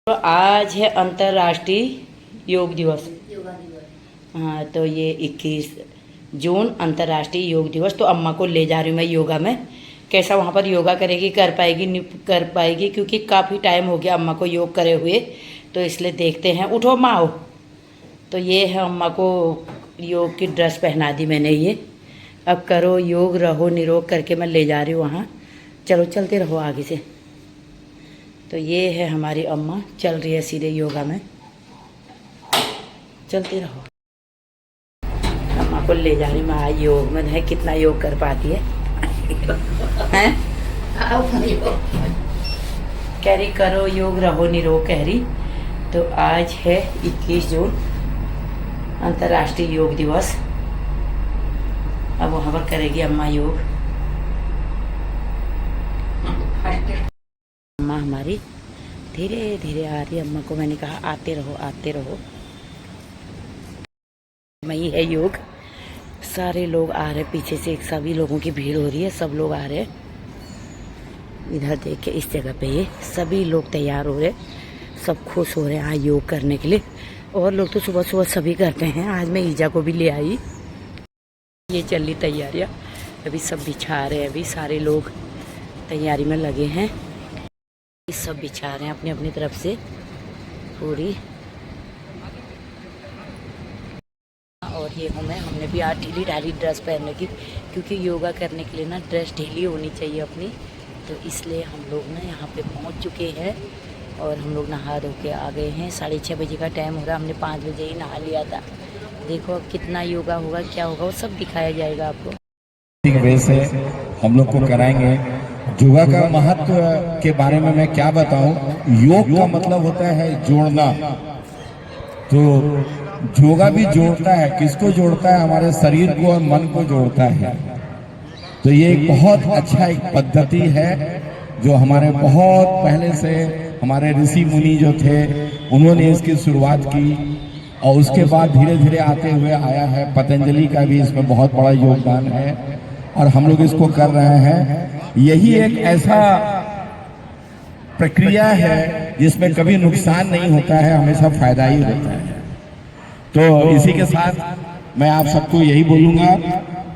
तो आज है अंतर्राष्ट्रीय योग दिवस। हाँ, तो ये 21 जून अंतर्राष्ट्रीय योग दिवस। तो अम्मा को ले जा रही हूँ मैं योगा में। कैसा वहाँ पर योगा करेगी, कर पाएगी नहीं कर पाएगी, क्योंकि काफ़ी टाइम हो गया अम्मा को योग करे हुए, तो इसलिए देखते हैं। उठो अम्मा, आओ। तो ये है अम्मा को योग की ड्रेस पहना दी मैंने। ये अब करो योग, रहो निरोग करके मैं ले जा रही हूँ वहाँ। चलो चलते रहो आगे से। तो ये है हमारी अम्मा, चल रही है सीधे योगा में। चलते रहो। अम्मा को ले जा रही मैं योग में। है कितना योग कर पाती है हैं? कह रही करो योग, रहो निरोग कह रही। तो आज है 21 जून अंतर्राष्ट्रीय योग दिवस। अब वहाँ पर करेगी अम्मा योग। अम्मा हमारी धीरे धीरे आ रही है। अम्मा को मैंने कहा आते रहो आते रहो। मई है योग। सारे लोग आ रहे पीछे से, सभी लोगों की भीड़ हो रही है, सब लोग आ रहे हैं। इधर देख के इस जगह पे ये सभी लोग तैयार हो रहे, सब खुश हो रहे हैं आज योग करने के लिए। और लोग तो सुबह सुबह सभी करते हैं। आज मैं ईजा को भी ले आई। ये चल रही तैयारियाँ, अभी सब बिछा रहे हैं। अभी सारे लोग तैयारी में लगे हैं, सब बिछा रहे हैं अपनी अपनी तरफ से पूरी। और ये हमने भी आज ढीली ढाली ड्रेस पहनने की, क्योंकि योगा करने के लिए ना ड्रेस ढीली होनी चाहिए अपनी। तो इसलिए हम लोग ना यहाँ पे पहुँच चुके हैं और हम लोग नहा धो के आ गए हैं। 6:30 बजे का टाइम हो रहा है। हमने 5 बजे ही नहा लिया था। देखो अब कितना योगा होगा, क्या होगा, वो सब दिखाया जाएगा आपको। वजह से हम लोग को कराएंगे। योगा का महत्व के बारे में मैं क्या बताऊं। योग का मतलब होता है जोड़ना। तो योगा भी जोड़ता है। किसको जोड़ता है? हमारे शरीर को और मन को जोड़ता है। तो ये एक बहुत अच्छा एक पद्धति है जो हमारे बहुत पहले से हमारे ऋषि मुनि जो थे उन्होंने इसकी शुरुआत की, और उसके बाद धीरे धीरे आते हुए आया है। पतंजलि का भी इसमें बहुत बड़ा योगदान है और हम लोग इसको कर रहे हैं। यही एक ऐसा प्रक्रिया है जिसमें कभी नुकसान नहीं होता है, हमेशा फायदा ही होता है। तो इसी के साथ मैं आप सबको यही बोलूंगा।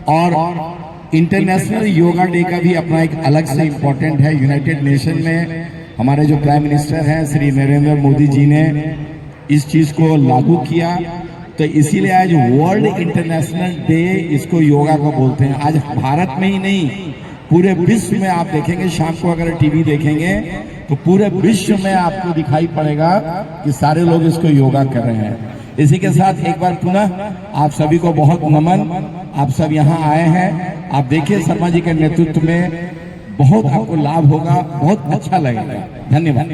और इंटरनेशनल योगा डे का भी अपना एक अलग से इम्पोर्टेंट है। यूनाइटेड नेशन में हमारे जो प्राइम मिनिस्टर हैं श्री नरेंद्र मोदी जी ने इस चीज को लागू किया। तो इसीलिए आज वर्ल्ड इंटरनेशनल डे इसको योगा को बोलते हैं। आज भारत में ही नहीं, पूरे विश्व में आप देखेंगे, शाम को अगर टीवी देखेंगे तो पूरे विश्व में आपको दिखाई पड़ेगा कि सारे लोग इसको योगा कर रहे हैं। इसी के साथ एक बार पुनः आप सभी को बहुत नमन। आप सब यहाँ आए हैं। आप देखिए शर्मा जी के नेतृत्व में बहुत आपको लाभ होगा, बहुत अच्छा लगेगा। धन्यवाद।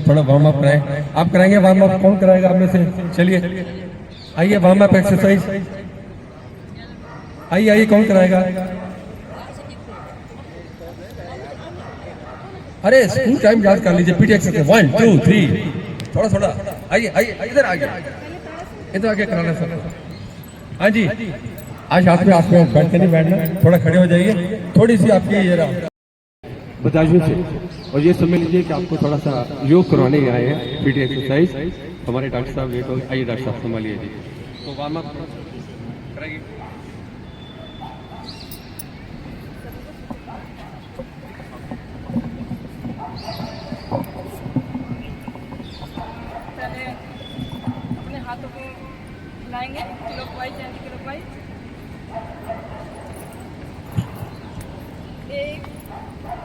थोड़ा वार्म अप कराए। आप कराएंगे वार्म अप? कौन कराएगा आप में से? चलिए आइए, वार्म अप एक्सरसाइज। आइए आइए, कौन कराएगा? अरे स्कूल टाइम याद कर लीजिए। PT exercise 1 2 3। थोड़ा थोड़ा आइए आइए, इधर आइए, इधर आके कराना सब। हाँ जी, आज हाथ में बैठ के नहीं बैठना, थोड़ा खड़े हो जाइए। थोड़ी सी आपकी ये रहा बताइए से। और ये समझ लीजिए कि आपको थोड़ा सा योग करवाने आए हैं, पीटी एक्सरसाइज। हमारे डॉक्टर साहब वेट हो। आइए डॉक्टर साहब संभालिए जी। तो वार्म अप कराइए। अपने हाथों को हिलाएंगे क्लॉकवाइज एंटी क्लॉकवाइज। 1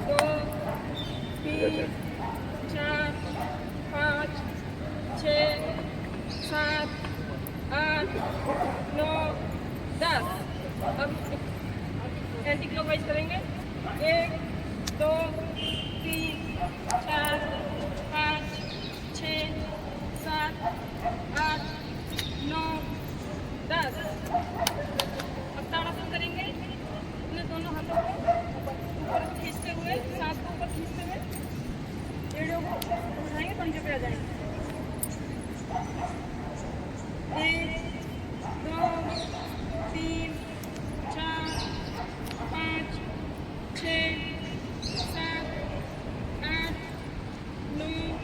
2 3 4 5 6 7 8 9 10। अब एंटी क्लॉकवाइज करेंगे। 1 2 3 4 5 6 7 8 9 10। अब ताड़ासन करेंगे। अपने दोनों हाथों को ऊपर खींचते हुए, सांस को ऊपर खींचते हुए एड़ियों को उठाएंगे, पंजे पे आ जाएंगे। 1 2 3 4 5 6 7 8 9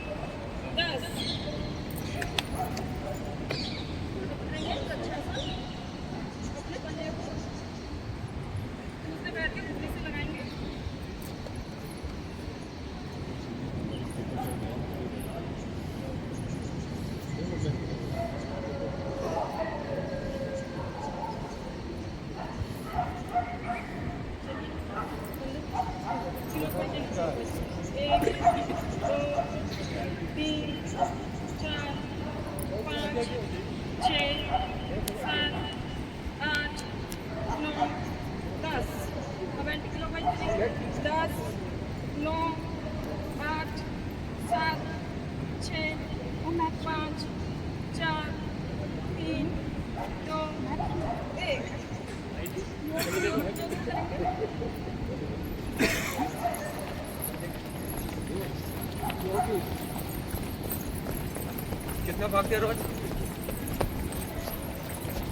कितना भागते रोज?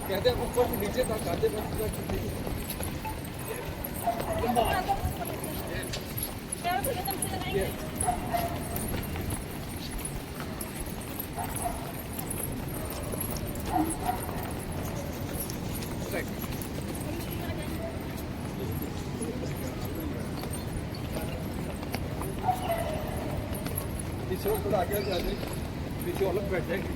कहते हैं ऊपर से नीचे तक आते पीछे थोड़ा आगे आ जाए, पीछे अलग बैठ जाएंगे।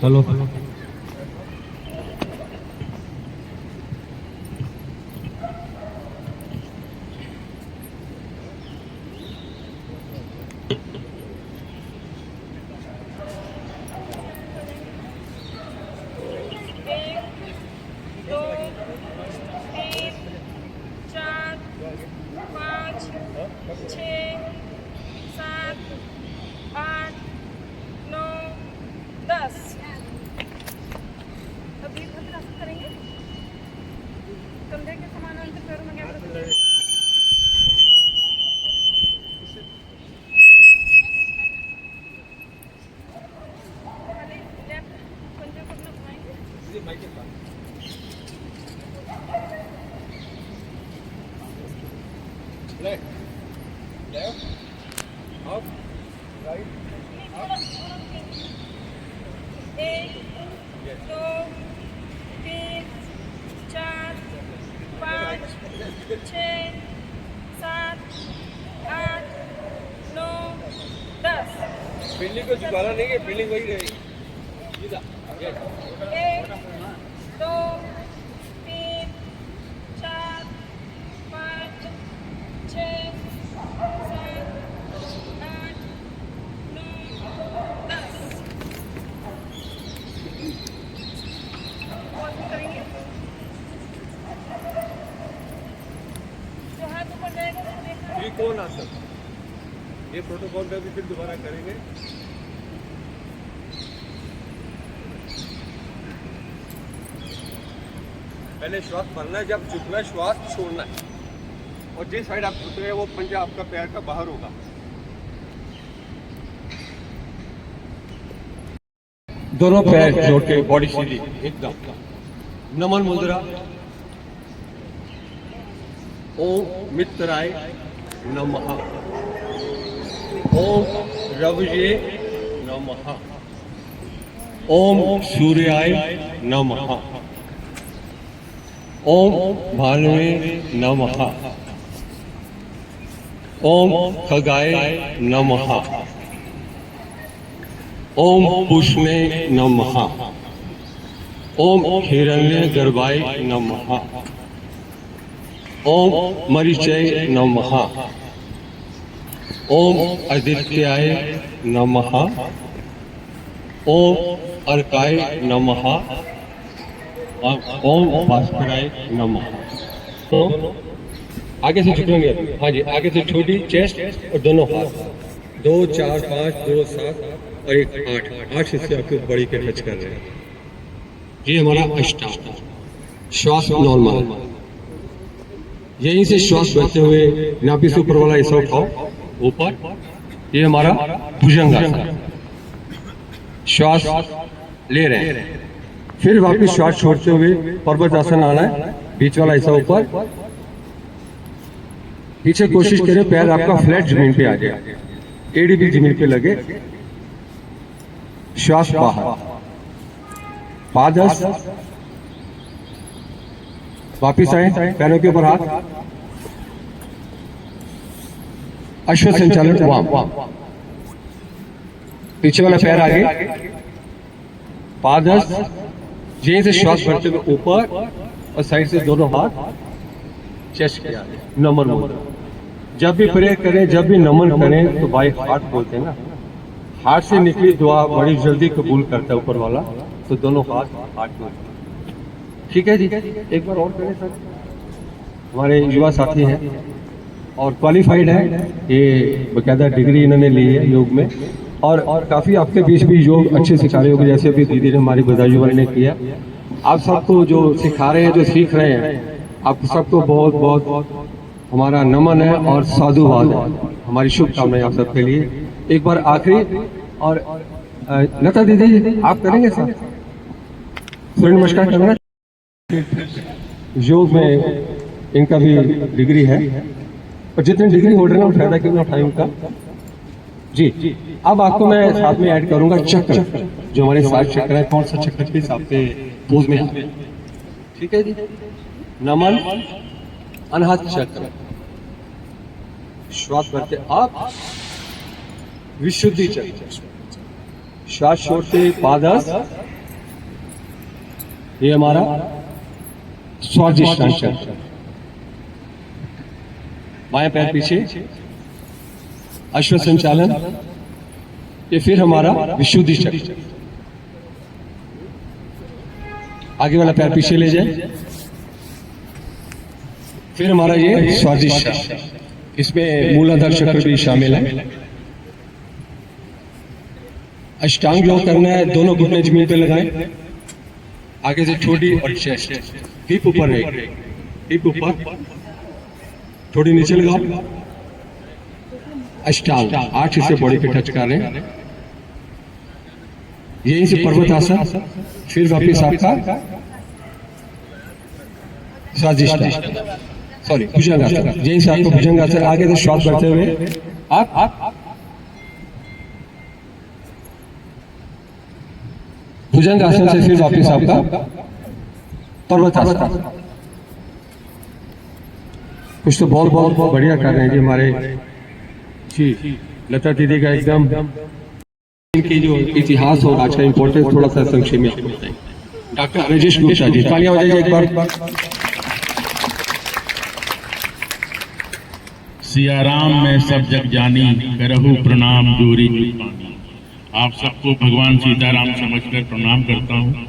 हेलो दो तीन चार पाँच छः सात आठ नौ 10। अभी आसन करेंगे, कंधे के समानांतर पैरों में गैप रखेंगे। खाली लेफ्ट पंजे को अपना घुमाएंगे। लेफ्ट लेफ्ट अप राइट एक दो तीन चार पाँच छः सात आठ नौ 10। बिल्डिंग को झुकाना नहीं है, बिल्डिंग वही रहेगी। एक दो तीन चार पाँच छः सात आठ नौ 10। और करेंगे, जो हाथ ऊपर जाएगा वो देखना। त्रिकोण आसन, ये प्रोटोकॉल में भी फिर दोबारा करेंगे। पहले श्वास भरना है, जब झुकना है श्वास छोड़ना है, और जिस साइड आप झुक रहे हैं वो पंजा आपका पैर का बाहर होगा। दोनों पैर जोड़ के बॉडी सीधी एकदम, नमन मुद्रा। ओम मित्राय नमः, ओम रवये नमः, ओम सूर्याय नमः, ओम भानुवे नमः, ओम खगाय नमः, ओम पुष्णे नमः, ओम हिरण्यगर्भाय नमः, ओम मरीचय नमः, ओम आदित्याय नमः, ओम अर्काय नमः, ओम भास्कराय नमः। तो आगे से झुकेंगे, हाँ जी, आगे से छोटी चेस्ट और दोनों हाथ, 2 4 5 2 7 और 1 8 8 हिस्से आपके बॉडी के टच कर रहे हैं। ये हमारा अष्टांग, श्वास नॉर्मल, यहीं से श्वास बढ़ते हुए नाभि से ऊपर वाला हिस्सा उठाओ ऊपर, ये हमारा भुजंगासन, श्वास ले रहे हैं, फिर वापस श्वास छोड़ते हुए पर्वतासन आना है, बीच वाला हिस्सा ऊपर, पीछे कोशिश करें पैर आपका फ्लैट जमीन पे आ जाए, एड़ी भी जमीन पे लगे, श्वास बाहर, पादहस्त, वापिस आए, पैरों के ऊपर हाथ, अश्व संचालन वाम, पीछे वाला पैर आगे, पादहस्त, यहीं से श्वास भरते हुए ऊपर और साइड से दोनों हाथ चेस्ट किया, नमन मुद्रा। जब भी प्रेयर करें, जब भी नमन करें तो बाय हार्ट बोलते हैं ना, हार्ट से निकली दुआ बड़ी जल्दी कबूल करता है ऊपर वाला, तो दोनों हाथ हार्ट बोलते हैं। ठीक है जी, एक बार और करें सर। हमारे युवा साथी हैं और क्वालिफाइड है, ये बाकायदा डिग्री इन्होंने ली है योग में, और काफ़ी आपके बीच भी योग अच्छे सिखा रहे हो, जैसे अभी दीदी ने हमारी बदायूं वाली ने किया। आप सबको जो सिखा रहे हैं, जो सीख रहे हैं, आप सबको बहुत बहुत हमारा नमन है और साधुवाद है, हमारी शुभकामनाएं आप सबके लिए। एक बार आखिरी, और लता दीदी आप करेंगे सर सूर्य नमस्कार करना। योग में इनका भी डिग्री है, और जितने डिग्री होल्डर हैं फायदा क्यों ना उठाएं उनका जी। अब आपको मैं साथ में ऐड करूंगा चक्र, जो हमारे 7 चक्र है, कौन सा चक्र के हिसाब से पोज में है, ठीक है जी। नमन अनहत चक्र, श्वास भरते आप, विशुद्धि चक्र, श्वास छोड़ते पादस, ये हमारा स्वादिष्टान चक्र, बाएं पैर पीछे, अश्व संचालन, ये फिर हमारा विशुद्धि चक्र, आगे वाला पैर पीछे ले जाए, फिर हमारा ये स्वादिष्टान, इसमें मूलाधार चक्र भी शामिल है। अष्टांग योग करना है, दोनों घुटने जमीन पे लगाएं, आगे से ठोड़ी और चेस्ट, हिप ऊपर रहेगी, हिप ऊपर, थोड़ी नीचे लगाओ, अष्टांग 8 हिस्से बॉडी पे टच कर रहे हैं, यहीं से पर्वत आसन, फिर वापिस आपका स्वादिष्टान, सॉरी भुजंगासन, यहीं से आपको भुजंगासन, आगे से श्वास भरते हुए आप भुजंगासन से फिर वापिस आपका पर्वतासन। कुछ तो बहुत बहुत बढ़िया कर रहे हैं जी हमारे जी लता दीदी का एकदम। इनकी जो इतिहास और आज का इम्पोर्टेंस थोड़ा सा संक्षेप में आपको बताएं। डॉक्टर राजेश गुप्ता जी, तालियां हो जाइए एक बार। सियाराम में सब जग जानी, करहु प्रणाम जोरी जुग पानी। आप सबको भगवान सीताराम समझकर प्रणाम करता हूँ।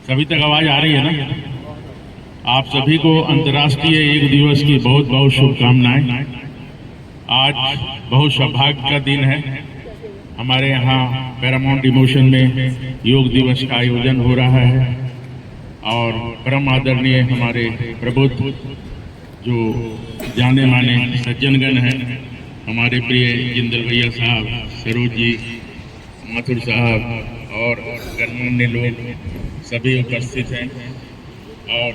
सभी तक आवाज आ रही है ना? आप सभी को अंतर्राष्ट्रीय योग दिवस की बहुत बहुत शुभकामनाएं। आज बहुत सौभाग्य का दिन है। हमारे यहाँ पैरामाउंट इमोशन में योग दिवस का आयोजन हो रहा है और परम आदरणीय हमारे प्रबुद्ध जो जाने माने सज्जनगण हैं, हमारे प्रिय जिंदल भैया साहब, सरोज जी, माथुर साहब और गणमान्य लोग सभी उपस्थित हैं। और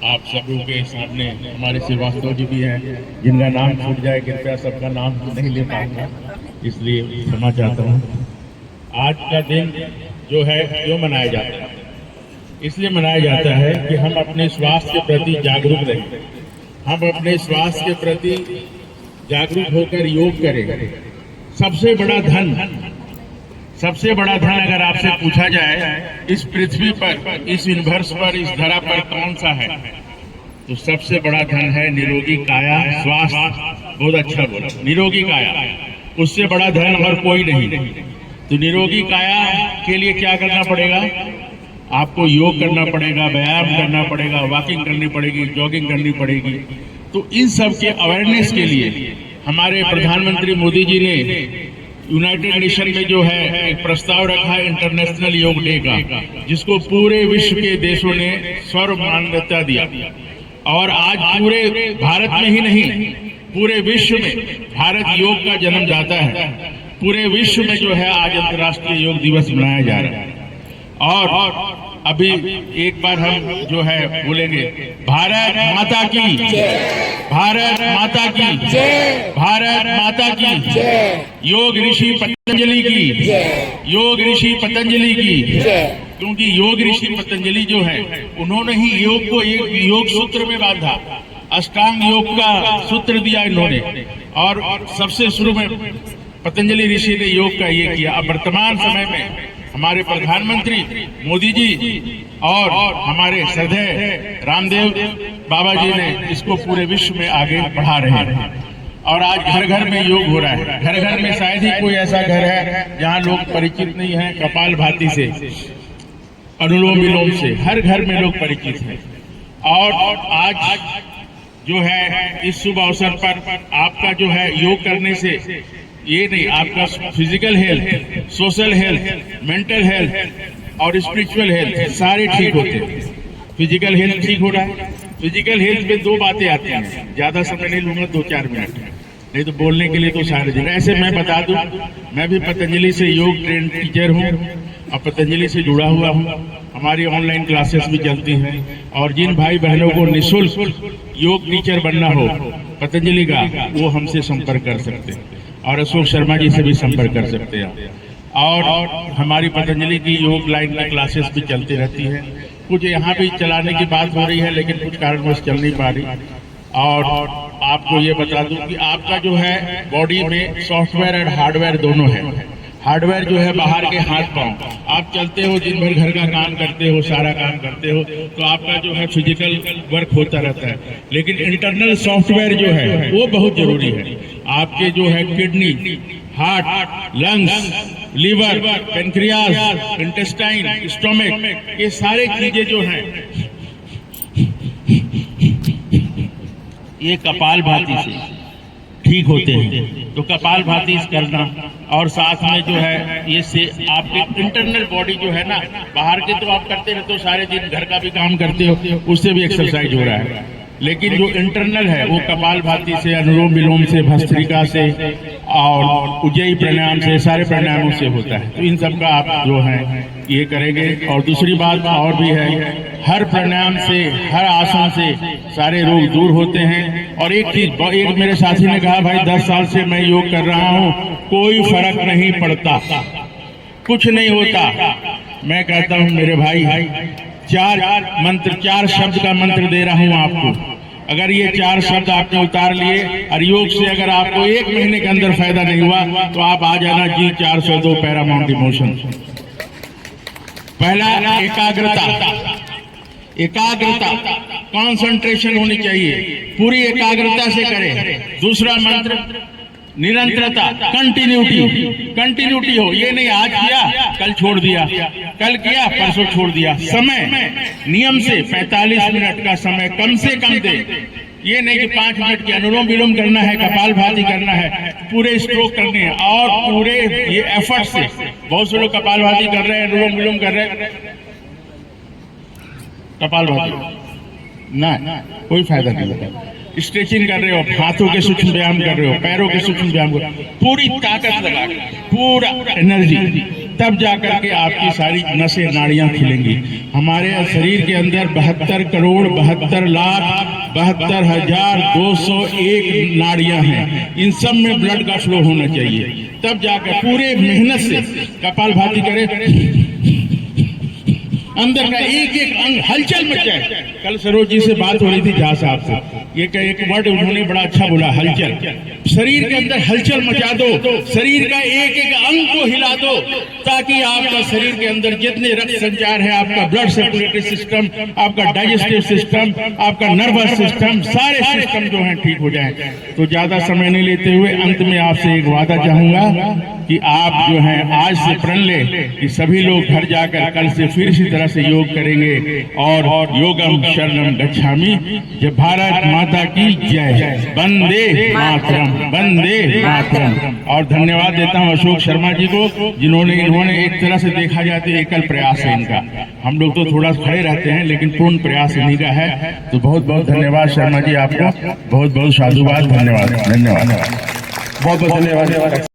आप सबों के सामने हमारे श्रीवास्तव जी भी हैं, जिनका नाम छूट जाए कृपया सबका नाम नहीं ले पाऊंगा, इसलिए क्षमा चाहता हूँ। आज का दिन जो है क्यों मनाया जाता है? इसलिए मनाया जाता है कि हम अपने स्वास्थ्य के प्रति जागरूक रहें, हम अपने स्वास्थ्य के प्रति जागरूक होकर योग करें। सबसे बड़ा धन अगर आपसे पूछा जाए इस पृथ्वी पर, इस यूनिवर्स पर, इस धरा पर कौन सा है, तो सबसे बड़ा धन है निरोगी काया, स्वास्थ्य। बहुत अच्छा बोला, निरोगी काया, उससे बड़ा धन और कोई नहीं। तो निरोगी काया के लिए क्या करना पड़ेगा? आपको योग करना पड़ेगा, व्यायाम करना पड़ेगा, वॉकिंग करनी पड़ेगी, जॉगिंग करनी पड़ेगी। तो इन सब के अवेयरनेस के लिए हमारे प्रधानमंत्री मोदी जी ने यूनाइटेड नेशन में जो है एक प्रस्ताव रखा है इंटरनेशनल योग डे का, जिसको पूरे विश्व के देशों ने सर्व मान्यता दिया। और आज पूरे भारत में ही नहीं, पूरे विश्व में भारत योग का जन्म जाता है। पूरे विश्व में जो है आज अंतर्राष्ट्रीय योग दिवस मनाया जा रहा है। और अभी एक बार हम जो है बोलेंगे, भारत माता की जय, भारत माता की जय, भारत माता की जय, योग ऋषि पतंजलि की जय, योग ऋषि पतंजलि की जय। क्योंकि योग ऋषि पतंजलि जो है उन्होंने ही योग को एक योग सूत्र में बांधा, अष्टांग योग का सूत्र दिया इन्होंने। और सबसे शुरू में पतंजलि ऋषि ने योग का ये किया। अब वर्तमान समय में हमारे प्रधानमंत्री मोदी जी और हमारे श्रद्धेय रामदेव बाबा जी ने इसको पूरे विश्व में आगे बढ़ा रहे हैं। और आज घर घर में योग हो रहा है। घर घर में शायद ही कोई ऐसा घर है जहां लोग परिचित नहीं है कपालभाति से, अनुलोम विलोम से। हर घर में लोग परिचित हैं। और आज जो है इस शुभ अवसर पर आपका जो है योग करने से ये नहीं, आपका physical health, social health, mental health और स्पिरिचुअल हेल्थ सारे ठीक होते हैं। फिजिकल हेल्थ ठीक हो रहा है। फिजिकल हेल्थ में दो बातें आती हैं, ज्यादा समय नहीं लूंगा, 2-4 मिनट, नहीं तो बोलने के लिए तो सारे दिन। ऐसे मैं बता दूं, मैं भी पतंजलि से योग ट्रेन टीचर हूं और पतंजलि से जुड़ा हुआ हूं। हमारी ऑनलाइन क्लासेस भी चलती हैं और जिन भाई बहनों को निःशुल्क योग टीचर बनना हो पतंजलि का, वो हमसे संपर्क कर सकते हैं और अशोक शर्मा जी से भी संपर्क कर सकते हैं। और हमारी पतंजलि की योग लाइन की क्लासेस भी चलती रहती है। कुछ यहाँ भी चलाने की बात हो रही है लेकिन कुछ कारणवश चल नहीं पा रही। और आपको ये बता दूं कि आपका जो है बॉडी में सॉफ्टवेयर और हार्डवेयर दोनों है। हार्डवेयर जो है बाहर के हाथ पांव, आप चलते हो, दिन भर घर का काम करते हो, सारा काम करते हो, तो आपका जो है फिजिकल वर्क होता रहता है। लेकिन इंटरनल सॉफ्टवेयर जो है वो बहुत जरूरी है। आपके जो है kidney, heart, lungs, liver, pancreas, intestine, stomach, ये सारे चीजें जो हैं ये कपालभाति से ठीक होते हैं। तो कपालभाति करना और साथ में जो है ये से आपके इंटरनल बॉडी जो है ना, बाहर के तो आप करते रहते हो, सारे दिन घर का भी काम करते हो, उससे भी एक्सरसाइज हो रहा है। लेकिन जो इंटरनल है वो कपालभाति से, अनुलोम विलोम से, भस्त्रिका से और उज्जयी प्राणायाम से, सारे प्राणायामों से होता है। तो इन सब का आप जो है ये करेंगे। और दूसरी बात और भी है, हर प्राणायाम से, हर आसन से सारे रोग दूर होते हैं। और एक चीज, एक मेरे साथी ने कहा, भाई 10 साल से मैं योग कर रहा हूँ, कोई फर्क नहीं पड़ता, कुछ नहीं होता। मैं कहता हूँ मेरे भाई, 4 शब्द का मंत्र दे रहा हूं आपको। अगर ये 4 शब्द आपने उतार लिए और योग से अगर आपको 1 महीने के अंदर फायदा नहीं हुआ तो आप आ जाना G402 पैरामाउंट इमोशन। पहला, एकाग्रता, कंसंट्रेशन होनी चाहिए, पूरी एकाग्रता से करें। दूसरा मंत्र, निरंतरता, कंटिन्यूटी हो। ये नहीं आज किया कल छोड़ दिया, कल किया परसों छोड़ दिया। समय नियम से 45 मिनट का समय कम से कम दे। ये नहीं कि 5 मिनट की अनुलोम विलोम करना है, कपालभाति करना है, पूरे स्ट्रोक करने हैं और पूरे ये एफर्ट से। बहुत से लोग कपालभाति कर रहे हैं, अनुलोम विलोम कर रहे हैं, कपालभाति ना कोई फायदा नहीं होता। स्ट्रेचिंग कर रहे हो, हाथों के सूक्ष्म व्यायाम कर रहे हो, पैरों के सूक्ष्म व्यायाम कर रहे हो, पूरी ताकत लगा के, पूरा एनर्जी, तब जाकर के आपकी सारी नसें नाड़ियां खुलेंगी। हमारे शरीर के अंदर 72 करोड़ 72 लाख 72,201 नाड़ियां हैं। इन सब में ब्लड का फ्लो होना चाहिए, तब जाकर पूरे मेहनत से कपालभाति करें, अंदर का एक एक अंग हलचल मच जाए। कल सरोज जी से बात हो रही थी, झा साहब से, ये एक वर्ड उन्होंने बड़ा अच्छा बोला, हलचल। शरीर के अंदर हलचल मचा दो, शरीर का एक एक अंग को हिला दो, ताकि आपका शरीर के अंदर जितने रक्त संचार है, आपका ब्लड सर्कुलेटरी सिस्टम, आपका डाइजेस्टिव सिस्टम, आपका नर्वस सिस्टम, सारे सिस्टम जो है ठीक हो जाए। तो ज्यादा समय नहीं लेते हुए अंत में आपसे एक वादा चाहूंगा कि आप जो है आज से प्रण ले कि सभी लोग घर जाकर कल से फिर इसी तरह से योग करेंगे। और योगम शरणम गच्छामि। जय भारत माता की जय। वंदे मातरम, वंदे मातरम। और धन्यवाद देता हूं अशोक शर्मा जी को, इन्होंने एक तरह से देखा जाए तो एकल प्रयास है इनका। हम लोग तो थोड़ा खड़े रहते हैं लेकिन पूर्ण प्रयास इन्हीं का है। तो बहुत बहुत धन्यवाद शर्मा जी, आपको बहुत बहुत साधुवाद। धन्यवाद, धन्यवाद, बहुत बहुत धन्यवाद।